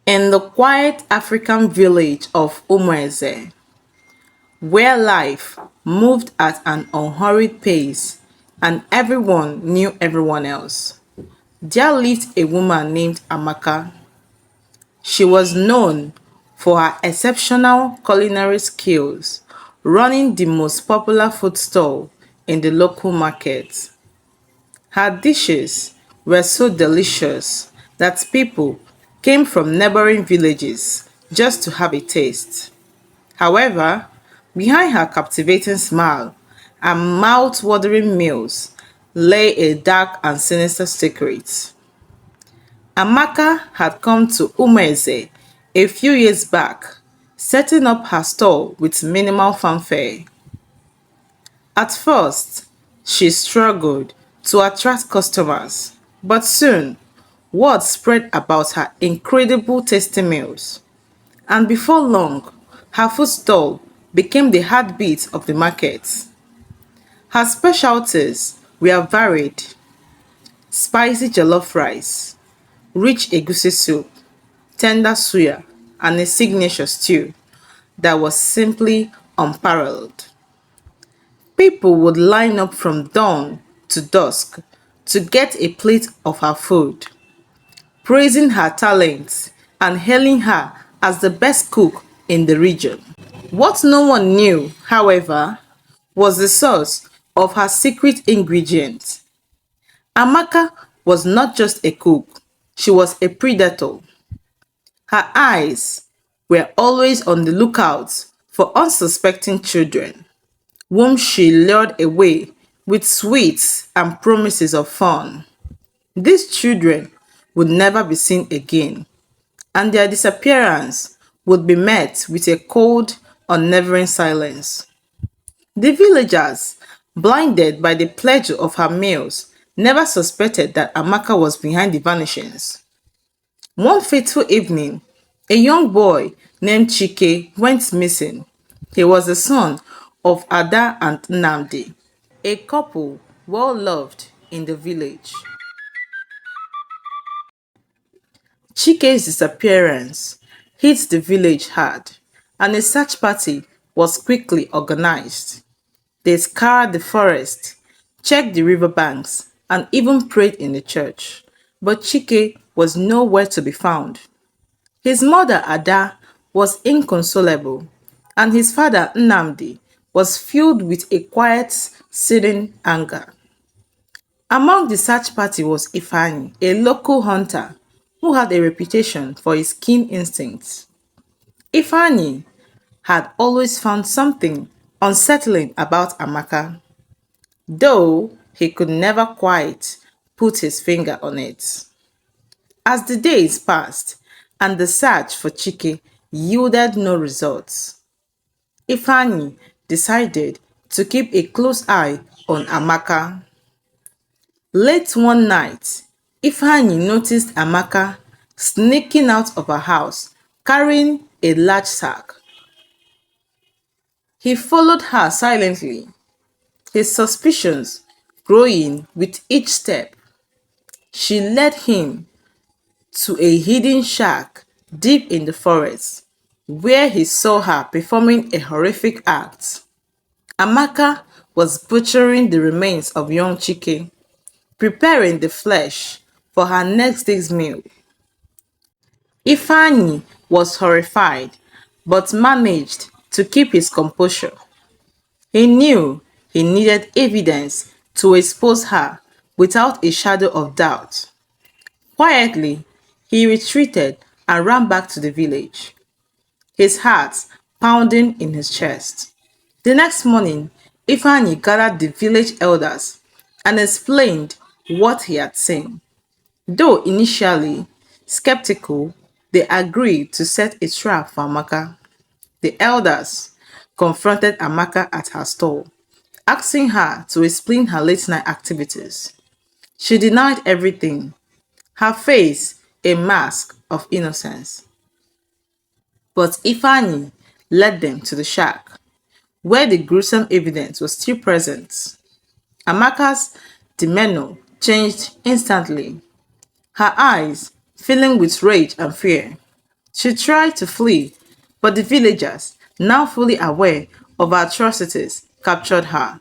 In the quiet African village of Umueze, where life moved at an unhurried pace and everyone knew everyone else, there lived a woman named Amaka. She was known for her exceptional culinary skills, running the most popular food stall in the local market. Her dishes were so delicious that people came from neighboring villages just to have a taste. However, behind her captivating smile and mouth-watering meals lay a dark and sinister secret. Amaka had come to Umeze a few years back, setting up her stall with minimal fanfare. At first, she struggled to attract customers, but soon, word spread about her incredible tasty meals, and before long, her food stall became the heartbeat of the market. Her specialties were varied: spicy jollof rice, rich egusi soup, tender suya, and a signature stew that was simply unparalleled. People would line up from dawn to dusk to get a plate of her food, praising her talents and hailing her as the best cook in the region. What no one knew, however, was the source of her secret ingredient. Amaka was not just a cook, she was a predator. Her eyes were always on the lookout for unsuspecting children, whom she lured away with sweets and promises of fun. These children would never be seen again, and their disappearance would be met with a cold, unnerving silence. The villagers, blinded by the pleasure of her meals, never suspected that Amaka was behind the vanishings. One fateful evening, a young boy named Chike went missing. He was the son of Ada and Nnamdi, a couple well loved in the village. Chike's disappearance hit the village hard, and a search party was quickly organized. They scoured the forest, checked the riverbanks, and even prayed in the church. But Chike was nowhere to be found. His mother Ada was inconsolable, and his father Nnamdi was filled with a quiet, sudden anger. Among the search party was Ifeanyi, a local hunter who had a reputation for his keen instincts. Ifeanyi had always found something unsettling about Amaka, though he could never quite put his finger on it. As the days passed and the search for Chike yielded no results, Ifeanyi decided to keep a close eye on Amaka. Late one night, Ifeanyi noticed Amaka sneaking out of her house carrying a large sack. He followed her silently, his suspicions growing with each step. She led him to a hidden shack deep in the forest, where he saw her performing a horrific act. Amaka was butchering the remains of young Chike, preparing the flesh for her next day's meal. Ifeanyi was horrified, but managed to keep his composure. He knew he needed evidence to expose her without a shadow of doubt. Quietly, he retreated and ran back to the village, his heart pounding in his chest. The next morning, Ifeanyi gathered the village elders and explained what he had seen. Though initially skeptical, they agreed to set a trap for Amaka. The elders confronted Amaka at her stall, asking her to explain her late night activities. She denied everything, her face a mask of innocence. But Ifeanyi led them to the shack, where the gruesome evidence was still present. Amaka's demeanor changed instantly, her eyes filling with rage and fear. She tried to flee, but the villagers, now fully aware of her atrocities, captured her.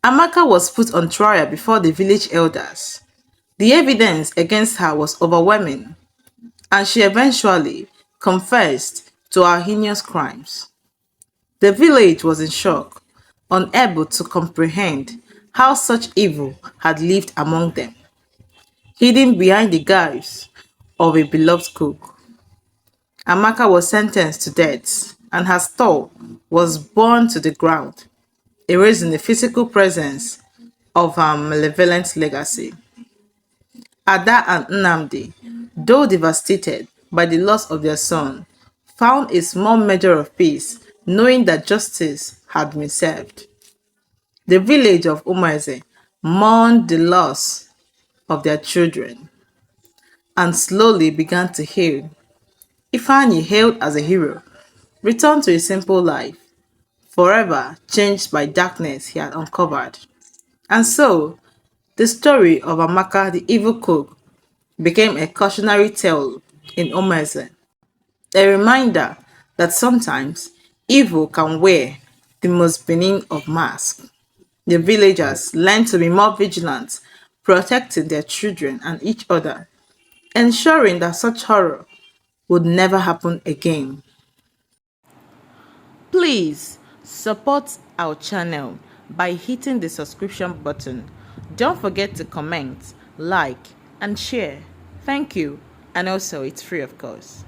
Amaka was put on trial before the village elders. The evidence against her was overwhelming, and she eventually confessed to her heinous crimes. The village was in shock, unable to comprehend how such evil had lived among them, hidden behind the guise of a beloved cook. Amaka was sentenced to death, and her store was burned to the ground, erasing the physical presence of her malevolent legacy. Ada and Nnamdi, though devastated by the loss of their son, found a small measure of peace knowing that justice had been served. The village of Umaze mourned the loss of their children and slowly began to heal. Ifeanyi, hailed as a hero, returned to a simple life, forever changed by darkness he had uncovered. And so, the story of Amaka the evil cook became a cautionary tale in Omaze, a reminder that sometimes evil can wear the most benign of masks. The villagers learned to be more vigilant, protecting their children and each other, ensuring that such horror would never happen again. Please support our channel by hitting the subscription button. Don't forget to comment, like, and share. Thank you, and also it's free of course.